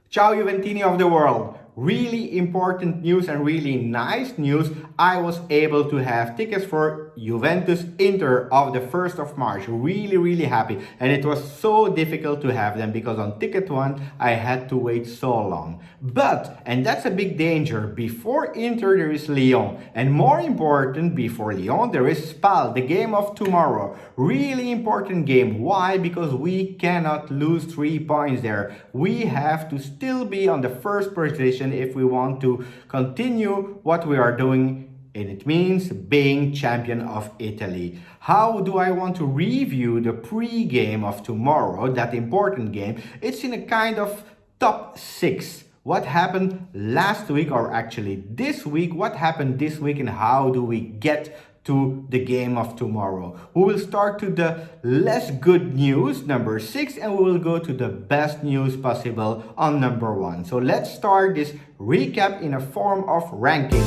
Ciao Juventini of the world! Really important news and really nice news. I was able to have tickets for Juventus Inter of the 1st of March. Really happy. And it was so difficult to have them because on ticket one I had to wait so long. But, and that's a big danger, before Inter there is Lyon. And more important, before Lyon there is Spal, the game of tomorrow. Really important game. Why? Because we cannot lose 3 points there. We have to still be on the first position if we want to continue what we are doing, and it means being champion of Italy. How do I want to review the pre-game of tomorrow, that important game? It's in a kind of top 6. What happened last week, or actually this week, what happened this week, and how do we get to the game of tomorrow? We will start to the less good news, number 6, and we will go to the best news possible on number 1. So let's start this recap in a form of ranking.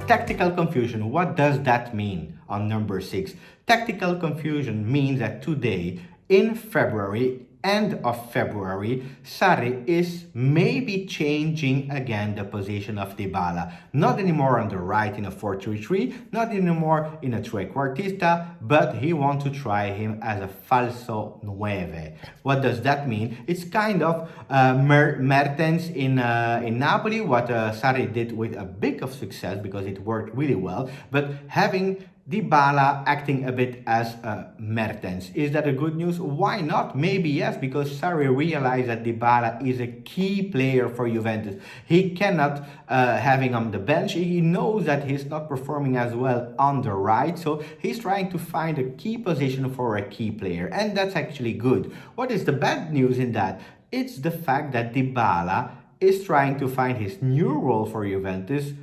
Tactical confusion, what does that mean on number 6? Tactical confusion means that today, in February, end of February, Sarri is maybe changing again the position of Dybala. Not anymore on the right in a 4-3-3, not anymore in a trequartista, but he wants to try him as a falso 9. What does that mean? It's kind of Mertens in Napoli, what Sarri did with a bit of success because it worked really well, but having Dybala acting a bit as Mertens. Is that a good news? Why not? Maybe yes, because Sarri realized that Dybala is a key player for Juventus. He cannot have him on the bench. He knows that he's not performing as well on the right, so he's trying to find a key position for a key player, and that's actually good. What is the bad news in that? It's the fact that Dybala is trying to find his new role for Juventus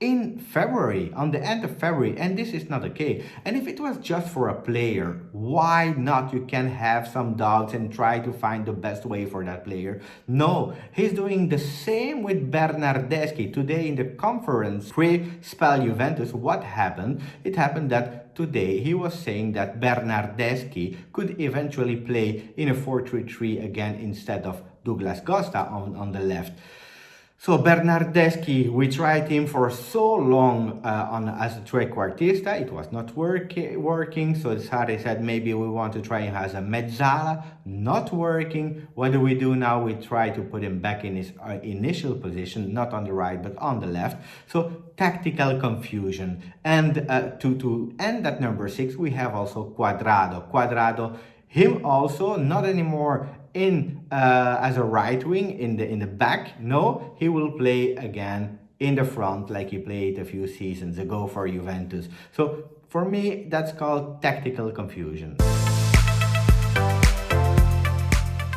in February, on the end of February, and this is not okay. And if it was just for a player, why not? You can have some doubts and try to find the best way for that player. No, he's doing the same with Bernardeschi. Today in the conference pre-Spal Juventus, what happened? It happened that today he was saying that Bernardeschi could eventually play in a 4-3-3 again instead of Douglas Costa on the left. So Bernardeschi, we tried him for so long as a trequartista, it was not working, so Sarri said maybe we want to try him as a mezzala, not working. What do we do now? We try to put him back in his initial position, not on the right but on the left. So tactical confusion. And to end at number 6, we have also Cuadrado, him also not anymore in as a right wing in the back. No, he will play again in the front like he played a few seasons ago for Juventus. So for me, that's called tactical confusion.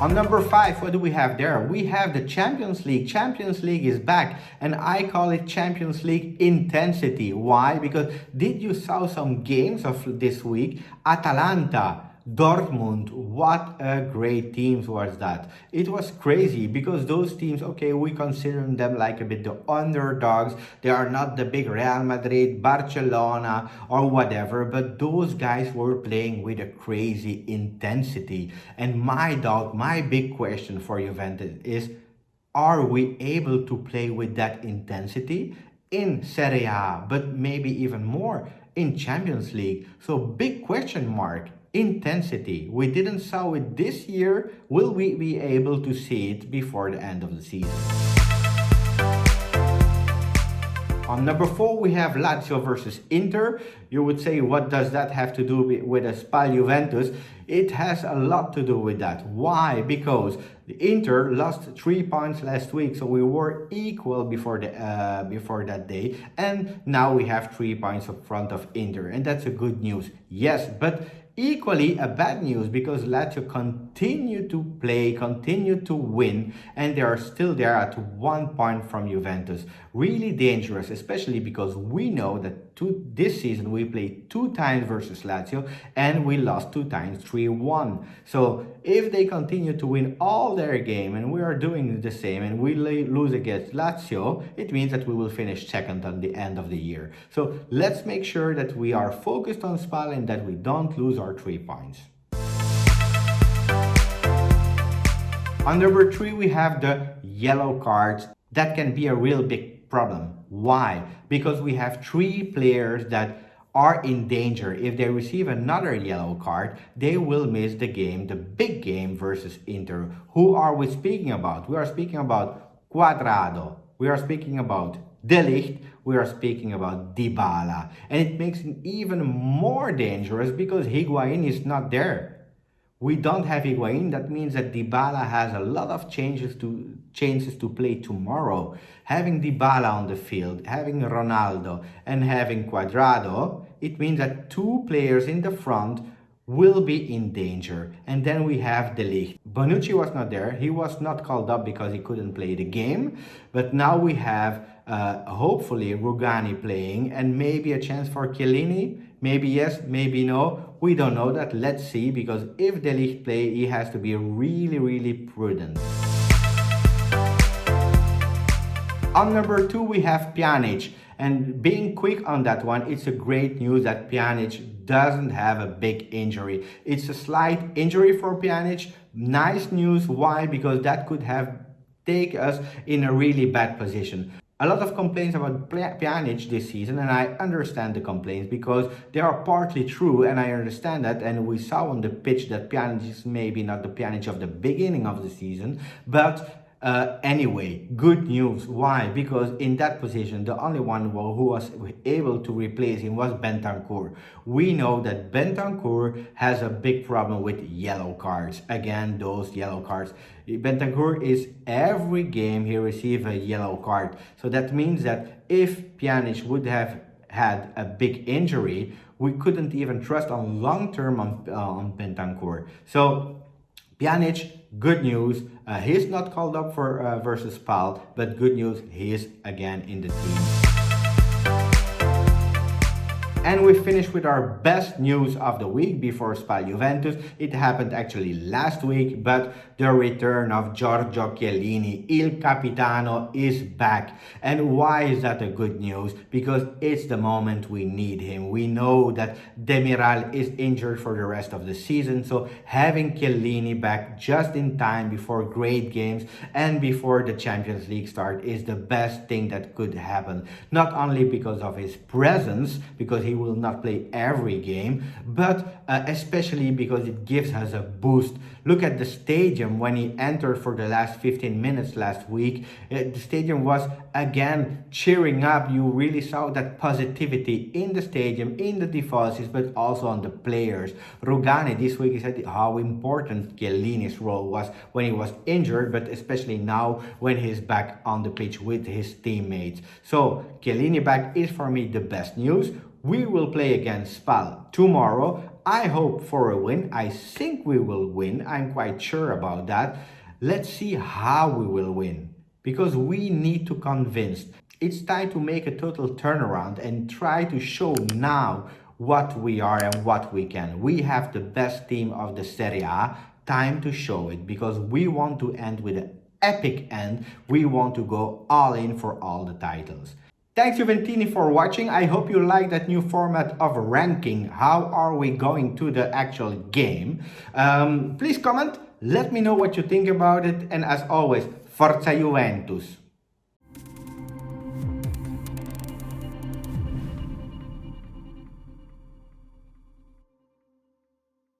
On number 5, what do we have there? We have the Champions League. Champions League is back, and I call it Champions League intensity. Why? Because did you saw some games of this week? Atalanta, Dortmund, what a great team was that. It was crazy because those teams, okay, we consider them like a bit the underdogs. They are not the big Real Madrid, Barcelona or whatever, but those guys were playing with a crazy intensity. And my big question for Juventus is, are we able to play with that intensity in Serie A, but maybe even more in Champions League? So big question mark. Intensity. We didn't saw it this year. Will we be able to see it before the end of the season? On number 4, we have Lazio versus Inter. You would say, what does that have to do with a Spal Juventus? It has a lot to do with that. Why? Because the Inter lost 3 points last week, so we were equal before that day, and now we have 3 points up front of Inter, and that's a good news. Yes, but equally a bad news because Lazio continue to play, continue to win, and they are still there at 1 point from Juventus. Really dangerous, especially because we know that this season we played 2 times versus Lazio and we lost 2 times 3-1. So if they continue to win all their game and we are doing the same and we lose against Lazio, it means that we will finish second at the end of the year. So let's make sure that we are focused on Spal and that we don't lose our 3 points. On number 3, we have the yellow cards. That can be a real big problem. Why? Because we have 3 players that are in danger. If they receive another yellow card, they will miss the game, the big game versus Inter. Who are we speaking about? We are speaking about Cuadrado. We are speaking about De Ligt. We are speaking about Dybala. And it makes it even more dangerous because Higuain is not there. We don't have Higuain. That means that Dybala has a lot of chances to play tomorrow. Having Dybala on the field, having Ronaldo, and having Cuadrado, it means that 2 players in the front will be in danger. And then we have De Ligt. Bonucci was not there. He was not called up because he couldn't play the game. But now we have hopefully Rugani playing and maybe a chance for Chiellini. Maybe yes, maybe no. We don't know that. Let's see, because if De Ligt play, he has to be really prudent. On number 2, we have Pianist. And being quick on that one, it's a great news that Pianist doesn't have a big injury. It's a slight injury for Pianist. Nice news. Why? Because that could have taken us in a really bad position. A lot of complaints about Pjanic this season, and I understand the complaints because they are partly true, and I understand that. And we saw on the pitch that Pjanic is maybe not the Pjanic of the beginning of the season, but anyway, good news. Why? Because in that position, the only one who was able to replace him was Bentancur. We know that Bentancur has a big problem with yellow cards. Again, those yellow cards. Bentancur is every game he receives a yellow card. So that means that if Pjanic would have had a big injury, we couldn't even trust on long term on Bentancur. So Pjanic, good news. He's not called up for versus Spal, but good news, he is again in the team. And we finished with our best news of the week before Spal Juventus. It happened actually last week, but the return of Giorgio Chiellini, Il Capitano, is back. And why is that a good news? Because it's the moment we need him. We know that Demiral is injured for the rest of the season, so having Chiellini back just in time before great games and before the Champions League start is the best thing that could happen. Not only because of his presence, because he will not play every game, but especially because it gives us a boost. Look at the stadium when he entered for the last 15 minutes last week. The stadium was again cheering up. You really saw that positivity in the stadium, in the devices, but also on the players. Rugani this week said how important Chiellini's role was when he was injured, but especially now when he's back on the pitch with his teammates. So Chiellini back is for me the best news. We will play against Spal tomorrow. I hope for a win. I think we will win. I'm quite sure about that. Let's see how we will win, because we need to convince. It's time to make a total turnaround and try to show now what we are and what we can. We have the best team of the Serie A. Time to show it, because we want to end with an epic end. We want to go all in for all the titles. Thanks Juventini for watching. I hope you like that new format of ranking. How are we going to the actual game? Please comment. Let me know what you think about it. And as always, Forza Juventus!